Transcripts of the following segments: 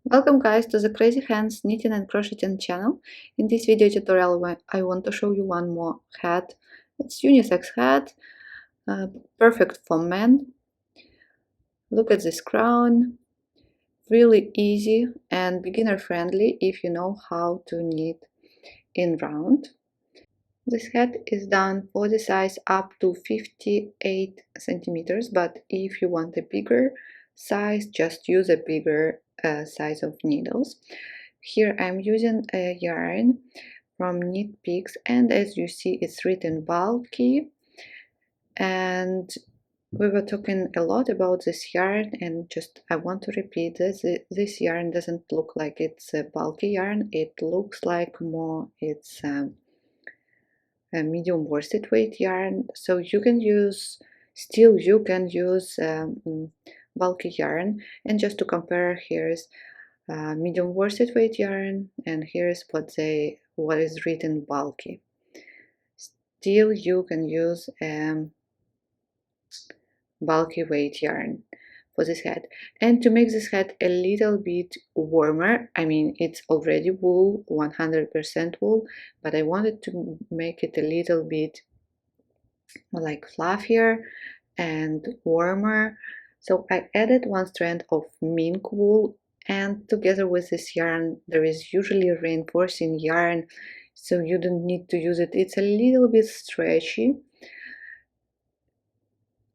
Welcome guys to the Crazy Hands Knitting and Crocheting channel. In this video tutorial I want to show you one more hat. It's unisex hat, perfect for men. Look at this crown, really easy and beginner friendly if you know how to knit in round. This hat is done for the size up to 58 centimeters, but if you want a bigger size, just use a bigger size of needles. Here I'm using a yarn from Knit Picks, and as you see it's written bulky, and we were talking a lot about this yarn, and just I want to repeat this yarn doesn't look like it's a bulky yarn. It looks like more it's a medium worsted weight yarn, so you can use bulky yarn. And just to compare, here's medium worsted weight yarn, and here's what is written bulky. Still you can use bulky weight yarn for this hat. And to make this hat a little bit warmer, I mean it's already wool, 100% wool, but I wanted to make it a little bit like fluffier and warmer, so I added one strand of mink wool, and together with this yarn there is usually reinforcing yarn, so you don't need to use it. It's a little bit stretchy.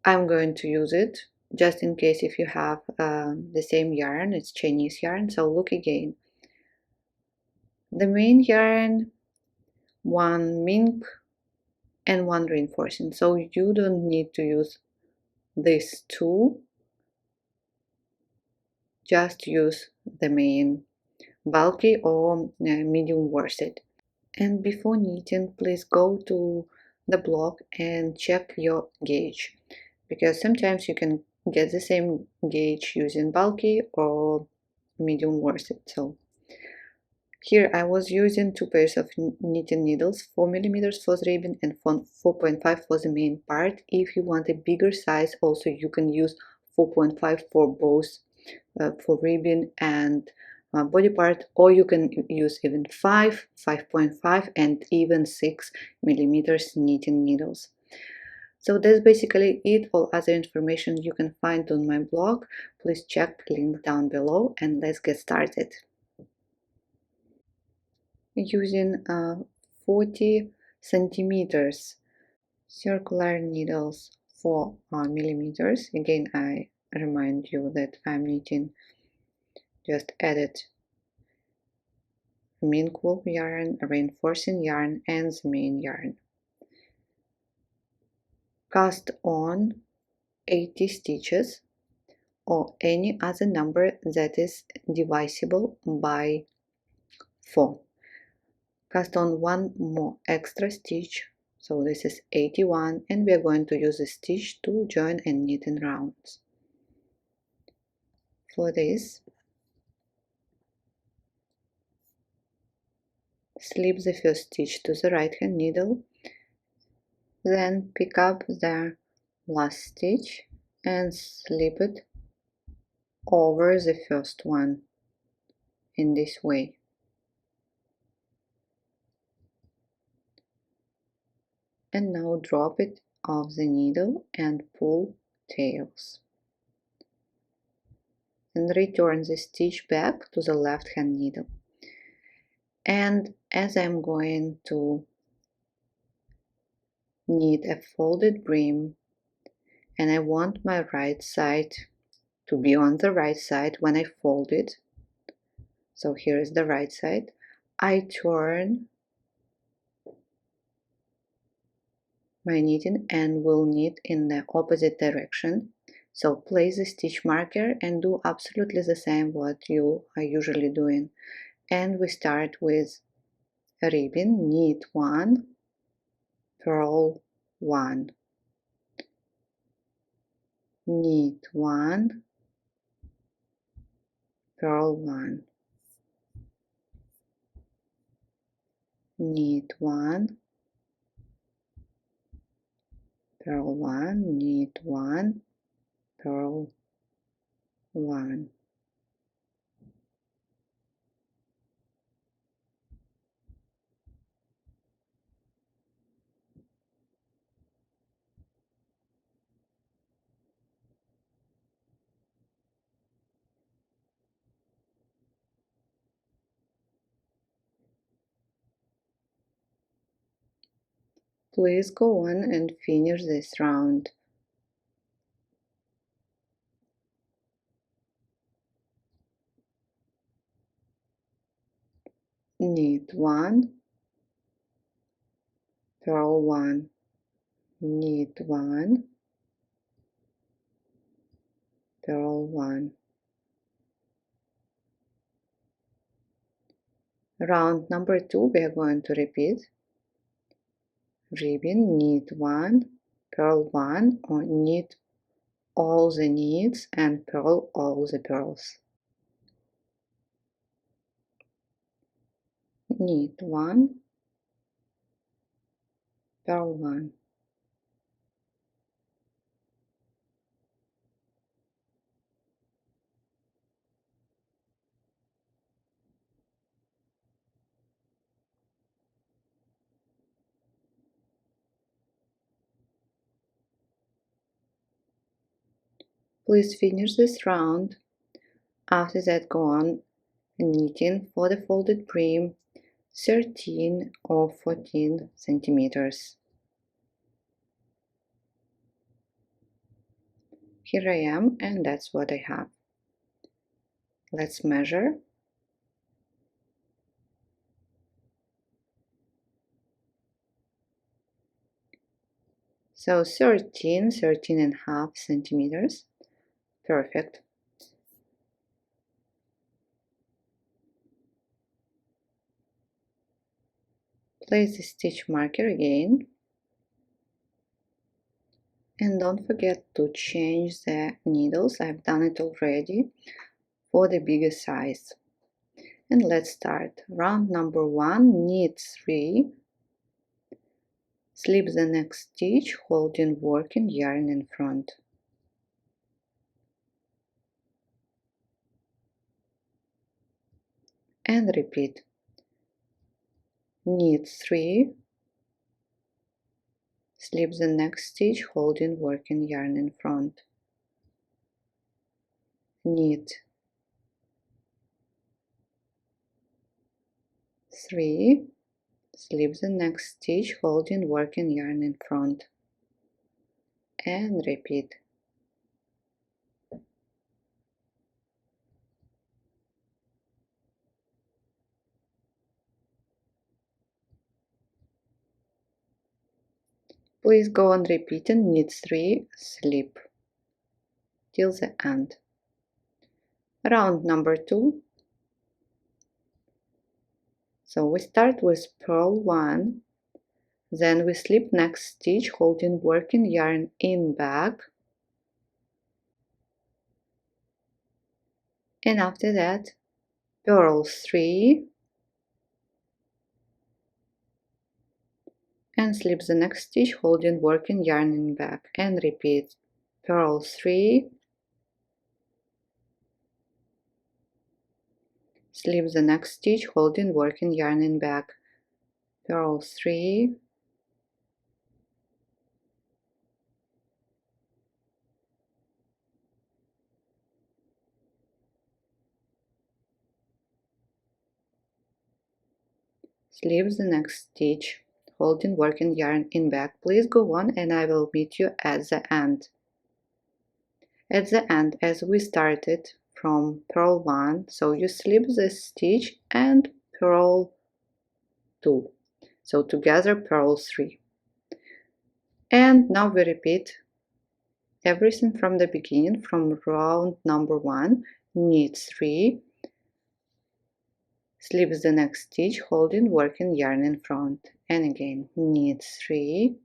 I'm going to use it just in case if you have the same yarn. It's Chinese yarn, so look again. The main yarn, one mink and one reinforcing, so you don't need to use these two, just use the main bulky or medium worsted. And before knitting, please go to the blog and check your gauge, because sometimes you can get the same gauge using bulky or medium worsted. So here I was using two pairs of knitting needles, 4 millimeters for the ribbon and 4.5 for the main part. If you want a bigger size, also you can use 4.5 for both, for ribbon and body part, or you can use even 5.5 and even 6 millimeters knitting needles. So that's basically it. All other information you can find on my blog. Please check the link down below, and let's get started. Using 40 centimeters circular needles, 4 millimeters. Again, I remind you that I'm knitting, just added mink wool yarn, reinforcing yarn, and the main yarn. Cast on 80 stitches or any other number that is divisible by 4. Cast on one more extra stitch, so this is 81, and we are going to use a stitch to join and knit in rounds. For this, slip the first stitch to the right hand needle, then pick up the last stitch and slip it over the first one in this way. And now drop it off the needle and pull tails. And return the stitch back to the left hand needle. And as I'm going to knit a folded brim, and I want my right side to be on the right side when I fold it, so here is the right side, I turn my knitting and will knit in the opposite direction. So place the stitch marker and do absolutely the same what you are usually doing. And we start with a ribbon, knit 1, purl 1, knit 1, purl 1, knit 1, purl 1, knit 1, purl 1. Please go on and finish this round. Knit 1, purl 1, knit 1, purl 1. Round number 2 we are going to repeat. Ribbon, knit 1, purl 1, or knit all the knits and purl all the purls. Knit 1, purl 1. Please finish this round. After that, go on knitting for the folded brim 13 or 14 centimeters. Here I am, and that's what I have. Let's measure. So 13 and a half centimeters. Perfect. Place the stitch marker again. And don't forget to change the needles. I've done it already for the bigger size. And let's start. Round number 1, knit 3, slip the next stitch, holding working yarn in front. And repeat. Knit 3, slip the next stitch, holding working yarn in front. Knit 3, slip the next stitch, holding working yarn in front. And repeat. Please go on repeating knit 3, slip till the end. Round number 2. So we start with purl 1, then we slip next stitch, holding working yarn in back, and after that purl 3 and slip the next stitch, holding working yarn in back, and repeat. Purl 3, slip the next stitch, holding working yarn in back, purl 3, slip the next stitch, holding working yarn in back. Please go on and I will meet you at the end. At the end, as we started from purl 1, so you slip the stitch and purl 2, so together purl 3. And now we repeat everything from the beginning, from round number 1, knit 3, slip the next stitch, holding working yarn in front, and again knit 3,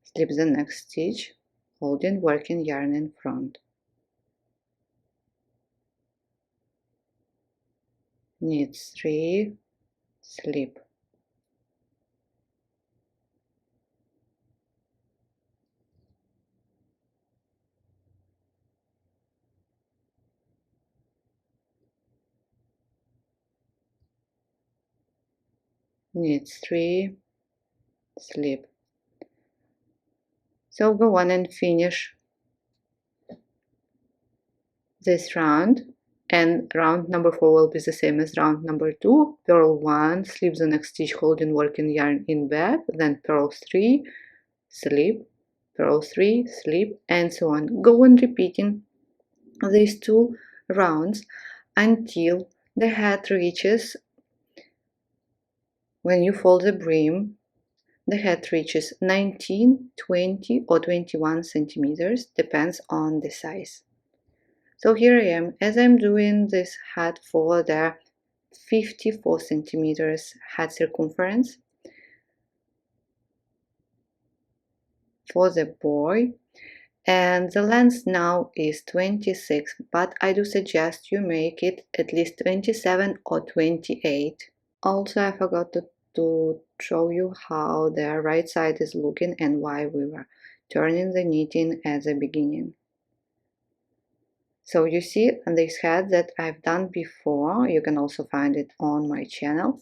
slip the next stitch, holding working yarn in front, knit 3, slip, knit 3, slip. So go on and finish this round. And round number 4 will be the same as round number 2. Purl 1, slip the next stitch holding working yarn in back, then purl 3, slip, purl 3, slip, and so on. Go on repeating these 2 rounds until the head reaches, when you fold the brim, the head reaches 19, 20 or 21 centimeters, depends on the size. So here I am, as I'm doing this hat for the 54 centimeters hat circumference for the boy, and the length now is 26, but I do suggest you make it at least 27 or 28. Also, I forgot to show you how the right side is looking and why we were turning the knitting at the beginning. So you see this hat that I've done before, you can also find it on my channel.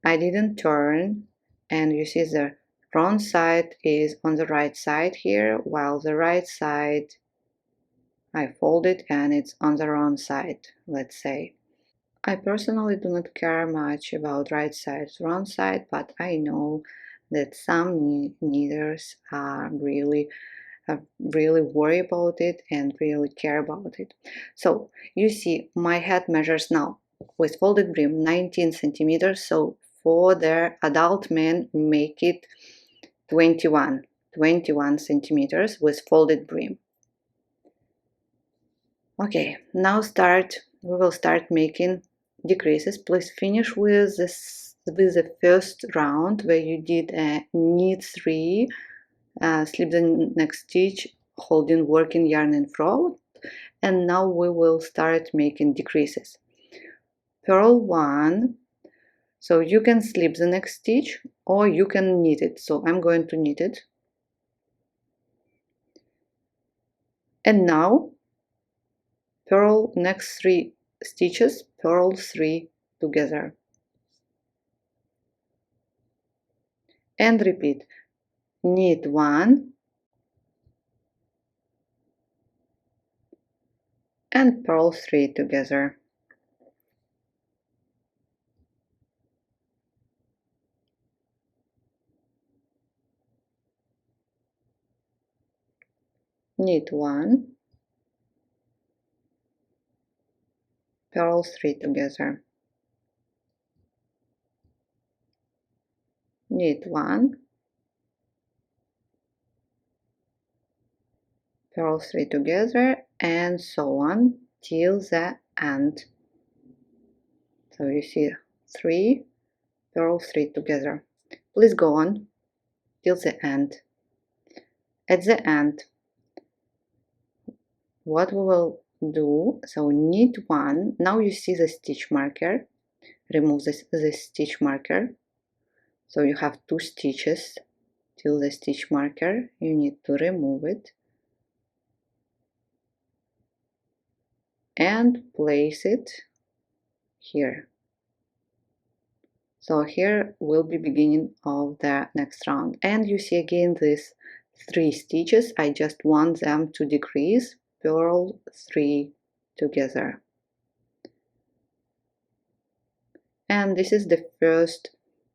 I didn't turn, and you see the front side is on the right side here, while the right side I fold it and it's on the wrong side, let's say. I personally do not care much about right side, wrong side, but I know that some knitters are really worry about it and really care about it. So you see my head measures now with folded brim 19 centimeters. So for the adult men, make it 21 centimeters with folded brim. Okay, now we will start making decreases. Please finish with the first round where you did a knit 3, slip the next stitch, holding working yarn in front, and now we will start making decreases. Purl 1, so you can slip the next stitch or you can knit it. So I'm going to knit it. And now purl next 3 stitches, purl 3 together. And repeat. Knit 1 and purl 3 together. Knit 1, purl 3 together. Knit 1, purl 3 together, and so on till the end. So you see 3, purl 3 together. Please go on till the end. At the end, what we will do, so knit 1, now you see the stitch marker, remove this stitch marker. So you have 2 stitches till the stitch marker, you need to remove it and place it here. So here will be beginning of the next round, and you see again these 3 stitches. I just want them to decrease, purl 3 together. And this is the first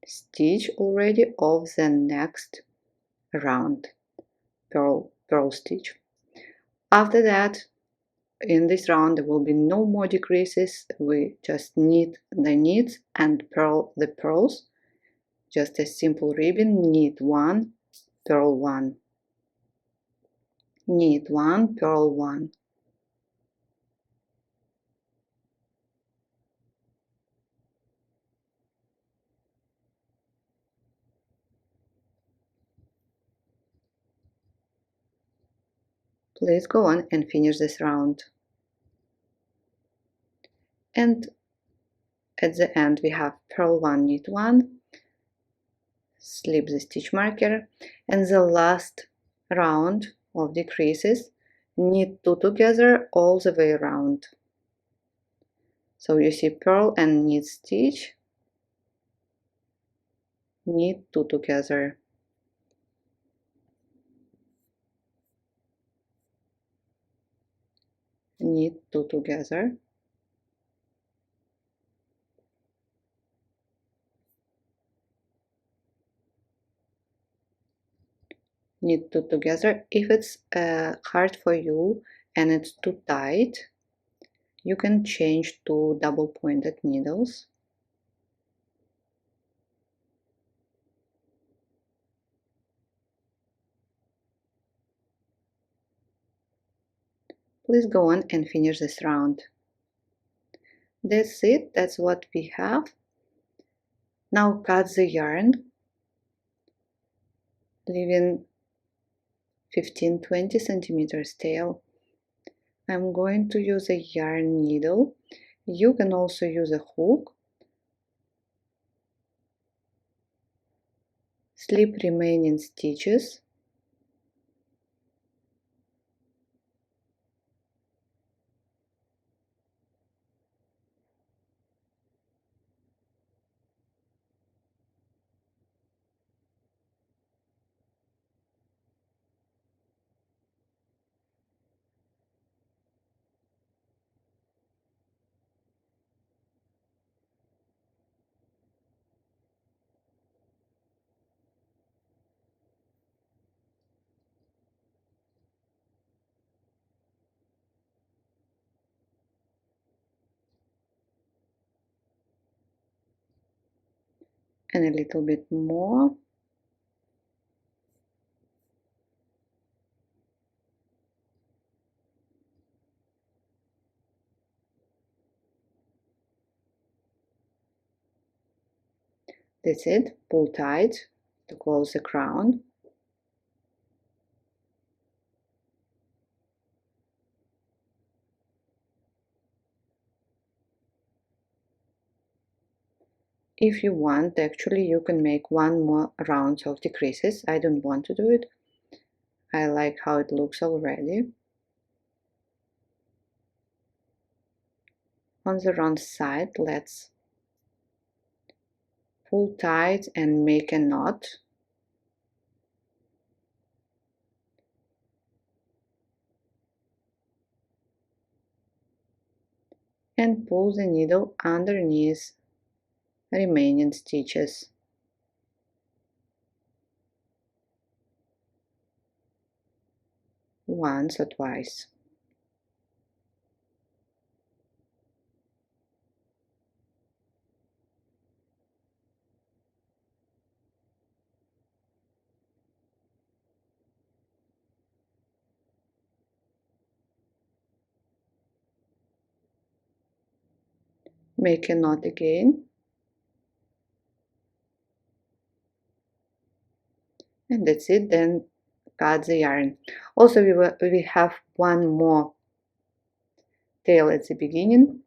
stitch already of the next round, purl stitch. After that, in this round, there will be no more decreases. We just knit the knits and purl the purls. Just a simple ribbon, knit 1, purl 1. Knit 1, purl 1. Please go on and finish this round. And at the end we have purl 1, knit 1, slip the stitch marker, and the last round of decreases, knit 2 together all the way around. So you see purl and knit stitch, knit 2 together. knit two together, knit two together. If it's hard for you and it's too tight, you can change to double pointed needles. Please go on and finish this round. That's it, that's what we have. Now cut the yarn, leaving 15-20 centimeters tail. I'm going to use a yarn needle. You can also use a hook. Slip remaining stitches. And a little bit more. That's it. Pull tight to close the crown. If you want, actually, you can make one more round of decreases. I don't want to do it. I like how it looks already. On the wrong side, let's pull tight and make a knot. And pull the needle underneath remaining stitches. Once or twice. Make a knot again. And that's it, then cut the yarn. Also, we have one more tail at the beginning.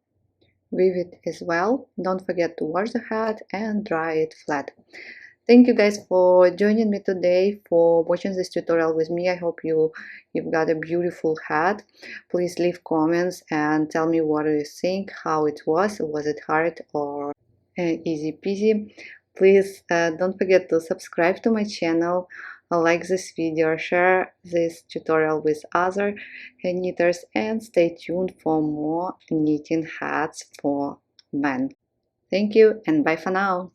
Weave it as well. Don't forget to wash the hat and dry it flat. Thank you guys for joining me today, for watching this tutorial with me. I hope you've got a beautiful hat. Please leave comments and tell me what you think, how it was it hard or easy peasy. Please don't forget to subscribe to my channel, like this video, share this tutorial with other knitters, and stay tuned for more knitting hats for men. Thank you and bye for now.